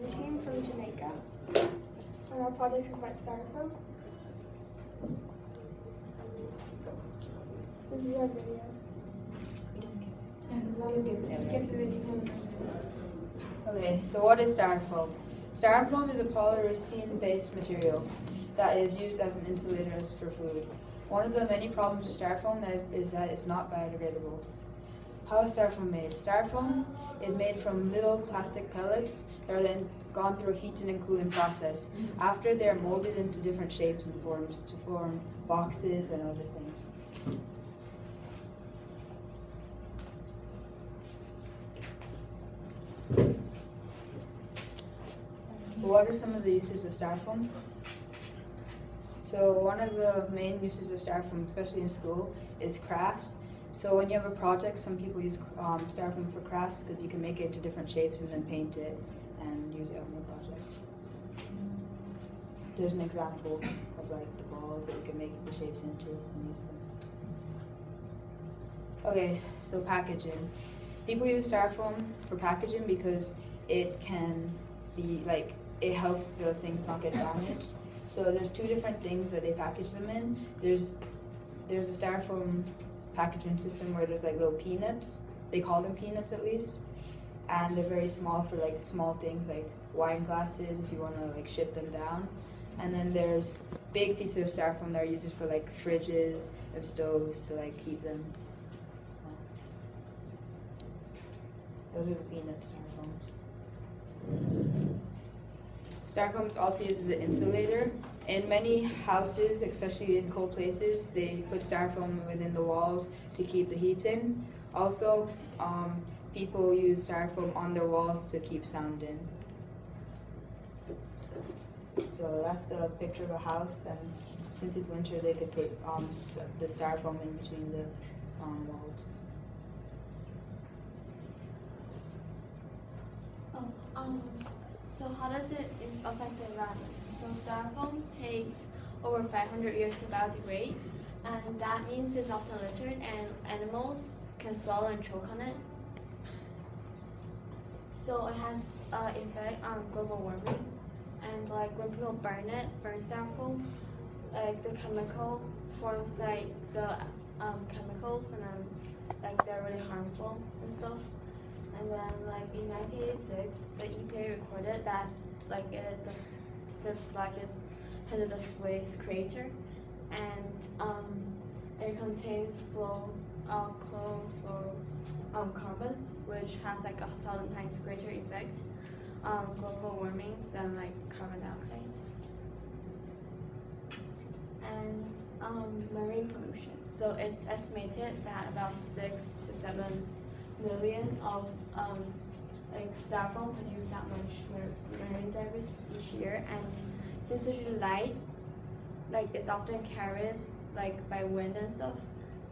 Team from Jamaica, and our project is about styrofoam. This is our video. Skip the video. Okay, so what is styrofoam? Styrofoam is a polystyrene-based material that is used as an insulator for food. One of the many problems with styrofoam is that it's not biodegradable. How is styrofoam made? Styrofoam is made from little plastic pellets that are then gone through a heating and cooling process. After they are molded into different shapes and forms to form boxes and other things. What are some of the uses of styrofoam? So one of the main uses of styrofoam, especially in school, is crafts. So when you have a project, some people use styrofoam for crafts because you can make it into different shapes and then paint it and use it on your project. There's an example of like the balls that you can make the shapes into and use them. Okay, so packaging. People use styrofoam for packaging because it can be like, it helps the things not get damaged. So there's two different things that they package them in. There's a styrofoam packaging system where there's like little peanuts. They call them peanuts at least. And they're very small for like small things like wine glasses if you want to like ship them down. And then there's big pieces of styrofoam that are used for like fridges and stoves to like keep them. Those are the peanut styrofoams. Styrofoam is also used as an insulator. In many houses, especially in cold places, they put styrofoam within the walls to keep the heat in. Also, people use styrofoam on their walls to keep sound in. So that's the picture of a house, and since it's winter, they could put the styrofoam in between the walls. So how does it affect the environment? So styrofoam takes over 500 years to biodegrade, and that means it's often littered and animals can swallow and choke on it. So it has an effect on global warming, and like when people burn styrofoam, like the chemical forms like the chemicals, and then like they're really harmful and stuff. And then like in 1986, the EPA recorded that like it is the fifth largest hazardous waste creator, and it contains chlorofluorocarbons, which has like 1,000 times greater effect on global warming than like carbon dioxide. And marine pollution. So it's estimated that about 6 to 7 million of like styrofoam produce that much marine debris each year, and since it's really light, like it's often carried like by wind and stuff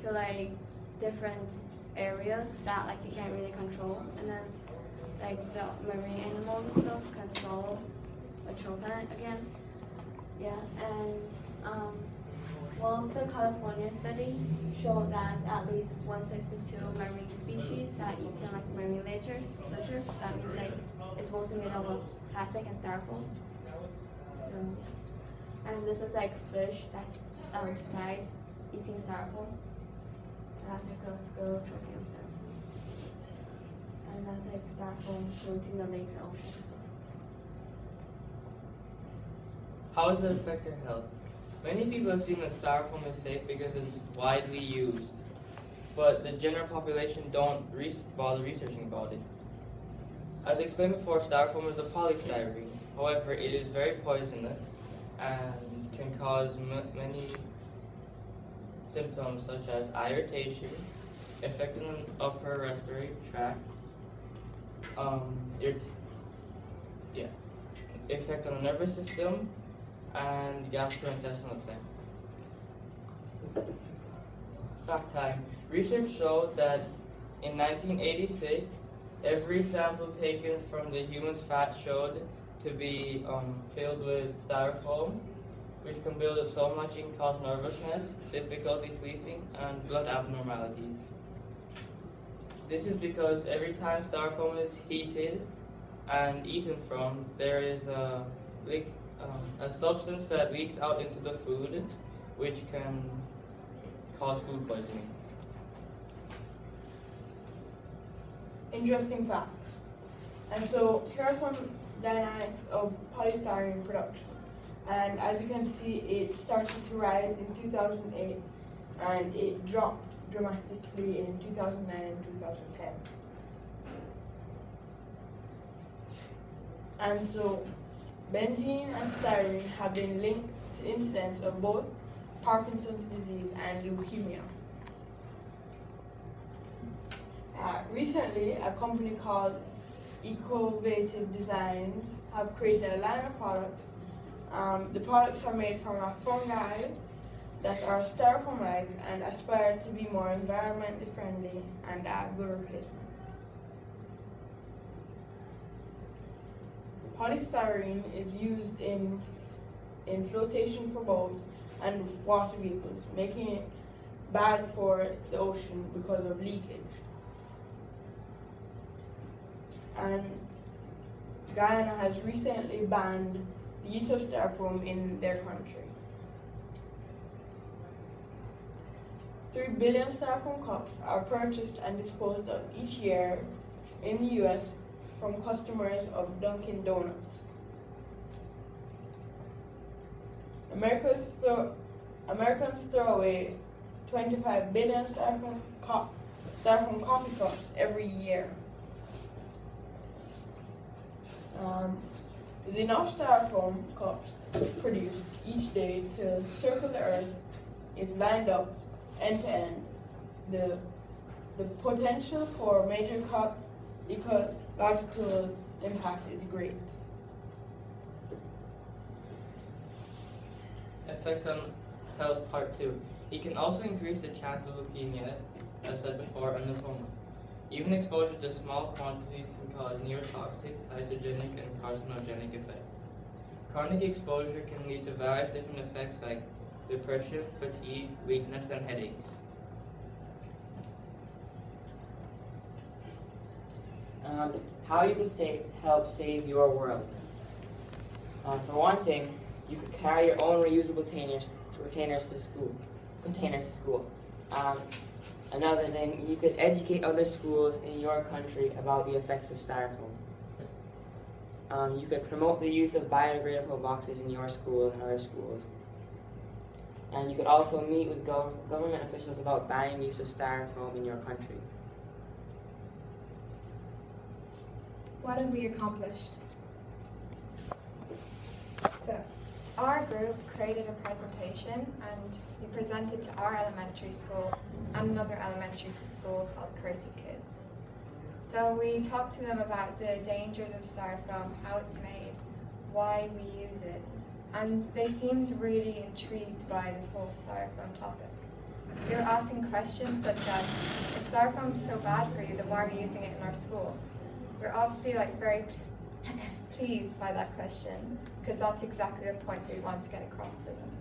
to like different areas that like you can't really control, and then like the marine animals and stuff can swallow or choke on it again. Yeah, and one of the California study showed that at least 162 marine species had eaten like marine litter. That means like it's mostly made out of plastic and styrofoam. So, and this is like fish that's died eating styrofoam. And that's like a squirrel choking on styrofoam. And that's like styrofoam polluting the lakes and oceans and stuff. How does it affect your health? Many people assume that styrofoam is safe because it's widely used, but the general population don't bother researching about it. As explained before, styrofoam is a polystyrene. However, it is very poisonous and can cause many symptoms such as eye irritation, effect on the upper respiratory tract, effect on the nervous system, and gastrointestinal effects. Fact time. Research showed that in 1986, every sample taken from the human's fat showed to be filled with styrofoam, which can build up so much it can cause nervousness, difficulty sleeping, and blood abnormalities. This is because every time styrofoam is heated, and eaten from, there is a substance that leaks out into the food, which can cause food poisoning. Interesting facts. And so here are some dynamics of polystyrene production. And as you can see, it started to rise in 2008 and it dropped dramatically in 2009 and 2010. And so benzene and styrene have been linked to incidents of both Parkinson's disease and leukemia. Recently, a company called Ecovative Designs have created a line of products. The products are made from a fungi that are styrofoam-like and aspire to be more environmentally friendly and a good replacement. Polystyrene is used in flotation for boats and water vehicles, making it bad for the ocean because of leakage. And Guyana has recently banned the use of styrofoam in their country. 3 billion styrofoam cups are purchased and disposed of each year in the US from customers of Dunkin' Donuts. Americans throw away 25 billion styrofoam coffee cups every year. With enough styrofoam cups produced each day to circle the earth, if lined up end to end, the potential for major ecological impact is great. Effects on health, part 2. It can also increase the chance of leukemia, as said before, and lymphoma. Even exposure to small quantities can cause neurotoxic, cytogenic, and carcinogenic effects. Chronic exposure can lead to various different effects like depression, fatigue, weakness, and headaches. How you can help save your world. For one thing, you could carry your own reusable containers to school. Another thing, you could educate other schools in your country about the effects of styrofoam. You could promote the use of biodegradable boxes in your school and other schools. And you could also meet with government officials about banning the use of styrofoam in your country. What have we accomplished? So, our group created a presentation and we presented to our elementary school and another elementary school called Creative Kids. So we talked to them about the dangers of styrofoam, how it's made, why we use it, and they seemed really intrigued by this whole styrofoam topic. They were asking questions such as, if styrofoam is so bad for you, then why are we using it in our school? We're obviously very pleased by that question, because that's exactly the point that we wanted to get across to them.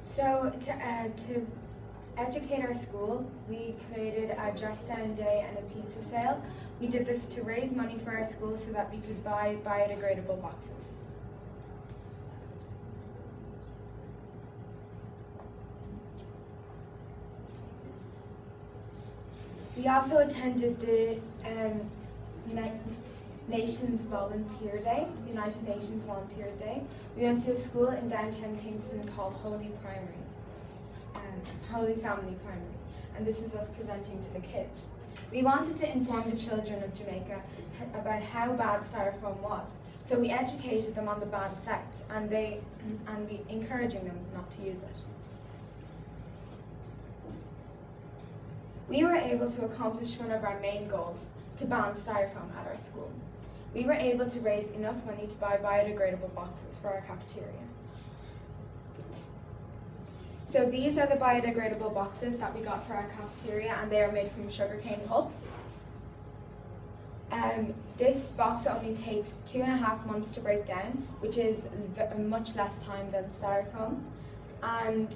So to educate our school, we created a dress down day and a pizza sale. We did this to raise money for our school so that we could buy biodegradable boxes. We also attended the United Nations Volunteer Day. We went to a school in downtown Kingston called Holy Family Primary, and this is us presenting to the kids. We wanted to inform the children of Jamaica about how bad styrofoam was, so we educated them on the bad effects, and we encouraging them not to use it. We were able to accomplish one of our main goals, to ban styrofoam at our school. We were able to raise enough money to buy biodegradable boxes for our cafeteria. So these are the biodegradable boxes that we got for our cafeteria, and they are made from sugarcane pulp. This box only takes 2.5 months to break down, which is much less time than styrofoam. And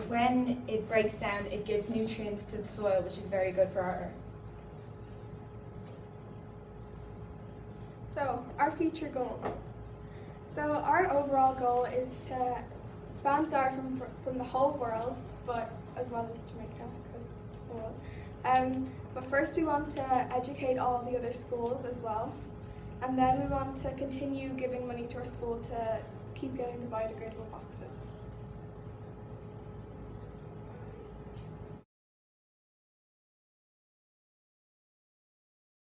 when it breaks down, it gives nutrients to the soil, which is very good for our earth. So, our future goal. So, our overall goal is to ban styrofoam from the whole world, but as well as Jamaica, because the world. But first we want to educate all the other schools as well. And then we want to continue giving money to our school to keep getting the biodegradable boxes.